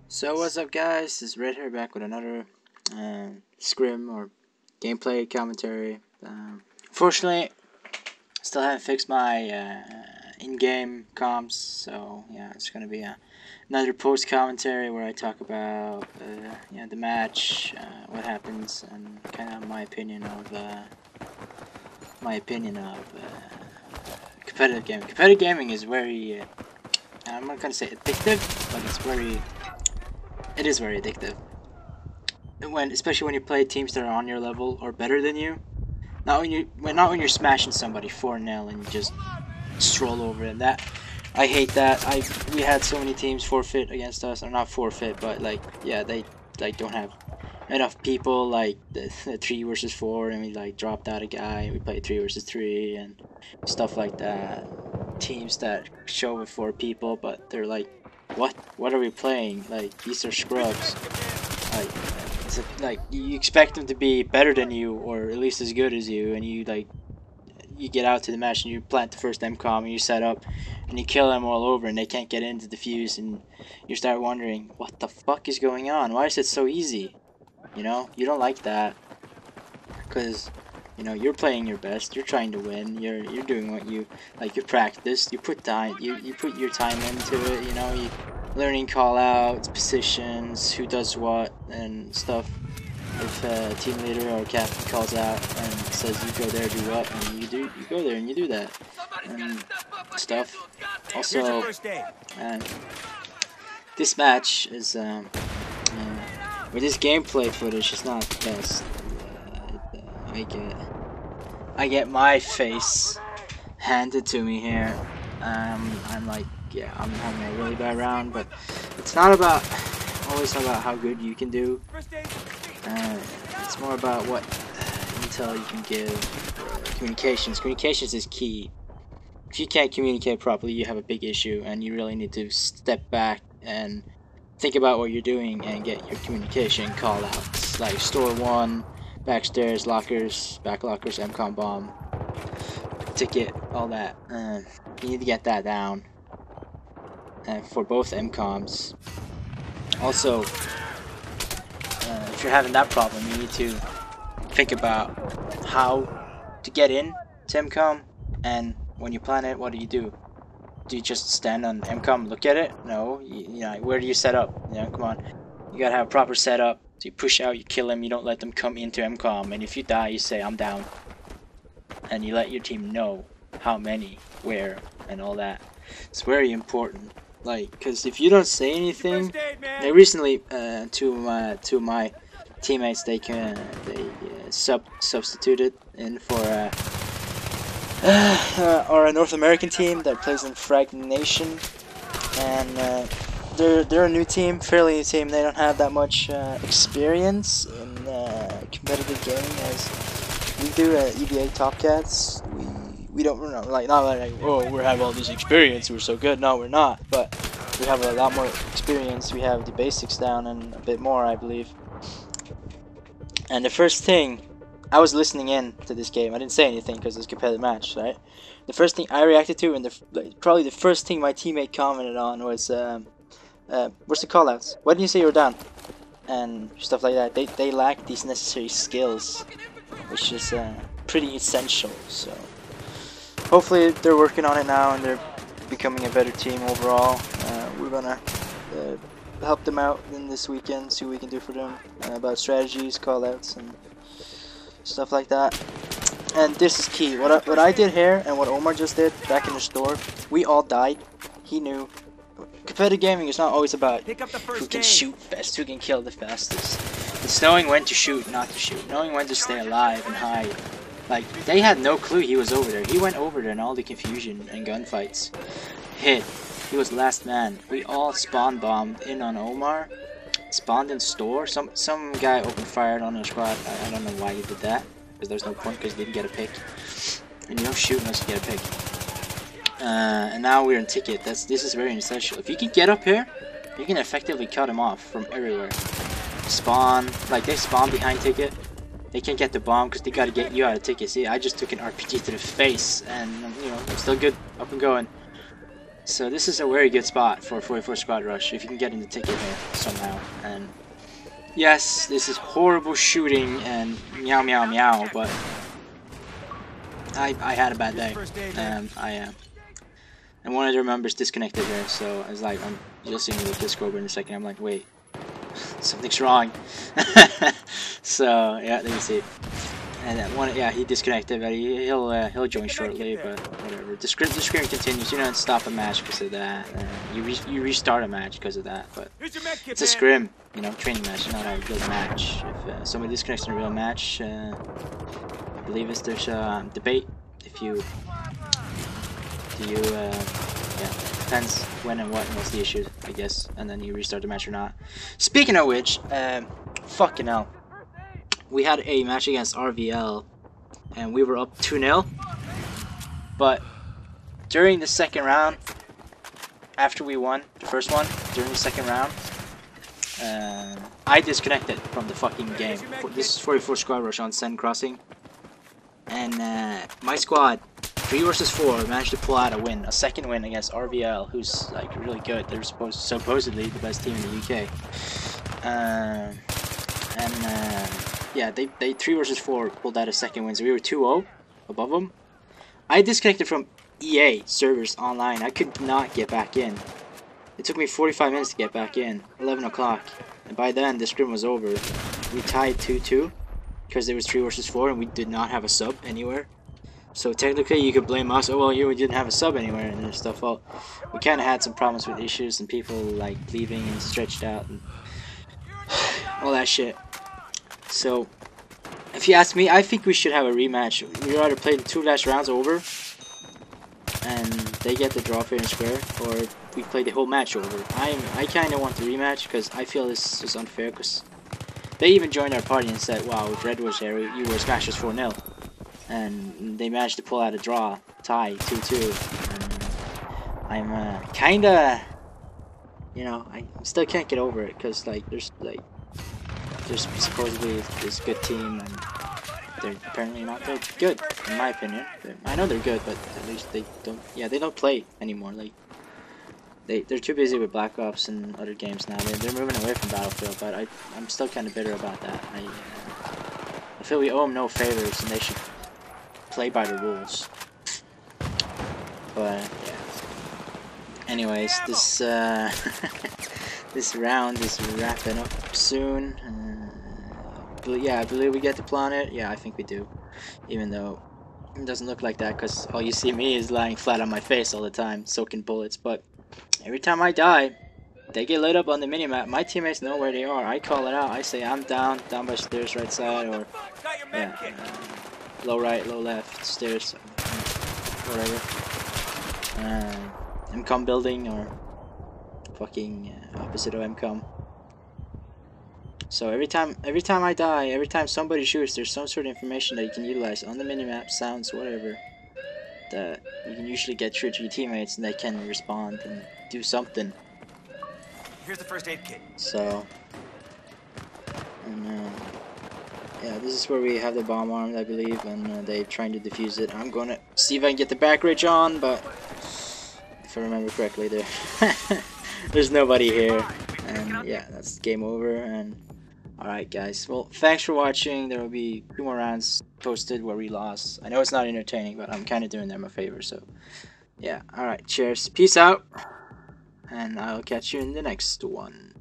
So what's up guys, this is Red here back with another scrim or gameplay commentary. Unfortunately, still haven't fixed my in-game comms, so yeah, it's going to be another post commentary where I talk about the match, what happens, and kind of my opinion of competitive gaming. Competitive gaming is very, I'm not going to say addictive, but it is very addictive. Especially when you play teams that are on your level or better than you. Not when you're smashing somebody 4-0 and you just stroll over them. I hate that. We had so many teams forfeit against us, or not forfeit, but they don't have enough people, like the 3 versus 4, and we dropped out a guy and we played 3 versus 3 and stuff like that. Teams that show with 4 people, but they're like, what are we playing? Like, these are scrubs. Like you expect them to be better than you or at least as good as you, and you get out to the match and you plant the first MCOM and you set up and you kill them all over and they can't get into the fuse, and you start wondering what the fuck is going on. Why is it so easy? You know, you don't like that because you're playing your best, you're trying to win, you're doing what you like, you practice, you put your time into it, you learning call outs, positions, who does what and stuff. If a team leader or captain calls out and says you go there, do what, and you go there and you do that and stuff. Also, this match is with this gameplay footage, it's not the best. I get my face handed to me here. I'm like, yeah, I'm having a really bad round, but it's not always about how good you can do. It's more about what intel you can give. Communications is key. If you can't communicate properly, you have a big issue, and you really need to step back and think about what you're doing and get your communication call outs, like store 1, backstairs, lockers, back lockers, MCOM bomb, ticket, all that. You need to get that down for both MCOMs. Also, if you're having that problem, you need to think about how to get in to MCOM, and when you plan it, what do? Do you just stand on MCOM, look at it? No, where do you set up? Come on, you gotta have a proper setup. So you push out, you kill them, you don't let them come into MCOM, and if you die, you say, I'm down. And you let your team know how many, where, and all that. It's very important. Because if you don't say anything, recently, two of my teammates, they substituted in for a North American team that plays in Frag Nation, and they're a new team, fairly new team. They don't have that much experience in competitive gaming as we do at eVa Top Cats. We don't, not like, oh, we have all this experience, we're so good. No, we're not, but we have a lot more experience. We have the basics down and a bit more, I believe. And the first thing, I was listening in to this game. I didn't say anything because it's a competitive match, right? The first thing I reacted to, and probably the first thing my teammate commented on was, where's the callouts? Why didn't you say you were down? And stuff like that. They lack these necessary skills, which is pretty essential. So hopefully they're working on it now and they're becoming a better team overall. We're gonna help them out in this weekend, see what we can do for them about strategies, callouts, and stuff like that. And this is key. What I did here and what Omar just did back in the store, we all died. He knew. Competitive gaming is not always about who can shoot best, who can kill the fastest. It's knowing when to shoot, not to shoot. Knowing when to stay alive and hide. Like, they had no clue he was over there. He went over there in all the confusion and gunfights. Hit. He was last man. We all spawn bombed in on Omar. Spawned in store. Some guy opened fire on our squad. I don't know why he did that, because there's no point, because he didn't get a pick. And you don't shoot unless you get a pick. And now we're in ticket. This is very essential. If you can get up here, you can effectively cut him off from everywhere. Spawn, they spawn behind ticket. They can't get the bomb because they gotta get you out of ticket. See, I just took an RPG to the face, and I'm still good, up and going. So this is a very good spot for 4v4sqaud rush if you can get in the ticket here somehow. And yes, this is horrible shooting and meow meow meow, but I had a bad day. And one of their members disconnected here, so I was like, you'll see me with this over in a second. I'm like, wait, something's wrong. So yeah, there you see. And that one, yeah, he disconnected, but he'll join shortly. But whatever. The scrim continues. You don't stop a match because of that. You restart a match because of that. But it's a scrim, you know, training match, not a real match. If somebody disconnects in a real match, I believe there's a debate. If you yeah, depends when and what and what's the issue, I guess, and then you restart the match or not. Speaking of which, fucking hell. We had a match against RVL, and we were up 2-0. But during the second round, after we won the first one, during the second round, I disconnected from the fucking game. This is 4v4sqaud rush on Sen Crossing, and my squad, 3 versus 4, managed to pull out a win, a second win against RVL, who's like really good. They're supposedly the best team in the UK. Yeah, they 3 versus 4 pulled out a second win, so we were 2-0 above them. I disconnected from EA servers online. I could not get back in. It took me 45 minutes to get back in, 11 o'clock. And by then, the scrim was over. We tied 2-2 because there was 3 versus 4 and we did not have a sub anywhere. So technically, you could blame us. Oh, well, you didn't have a sub anywhere and stuff. Well, we kind of had some problems with issues and people like leaving and stretched out and all that shit. So, if you ask me, I think we should have a rematch. We'd rather play the 2 last rounds over, and they get the draw fair and square, or we play the whole match over. I kind of want the rematch, because I feel this is unfair, because they even joined our party and said, wow, if Red was there, you were smashed us 4-0. And they managed to pull out a draw, tie, 2-2. And I'm kind of, you know, I still can't get over it, because, like, there's supposedly this good team, and they're apparently not that good, in my opinion. I know they're good, but at least they don't. Yeah, they don't play anymore. Like they're too busy with Black Ops and other games now. They're moving away from Battlefield, but I'm still kind of bitter about that. I feel we owe them no favors, and they should play by the rules. But yeah. Anyways, this this round is wrapping up soon. Yeah, I believe we get the planet. Yeah, I think we do. Even though it doesn't look like that, because all you see me is lying flat on my face all the time, soaking bullets. But every time I die, they get lit up on the minimap. My teammates know where they are. I call it out. I say I'm down by stairs right side, or yeah, low right, low left, stairs, whatever. MCOM building, or fucking opposite of MCOM. So every time I die, every time somebody shoots, there's some sort of information that you can utilize on the minimap, sounds, whatever, that you can usually get through to your teammates, and they can respond and do something. Here's the first aid kit. So, and yeah, this is where we have the bomb armed, I believe, and they're trying to defuse it. I'm gonna see if I can get the back ridge on, but if I remember correctly, there's nobody here, and yeah, that's game over. And alright guys, well, thanks for watching. There will be 2 more rounds posted where we lost. I know it's not entertaining, but I'm kind of doing them a favor, so yeah. Alright, cheers, peace out, and I'll catch you in the next one.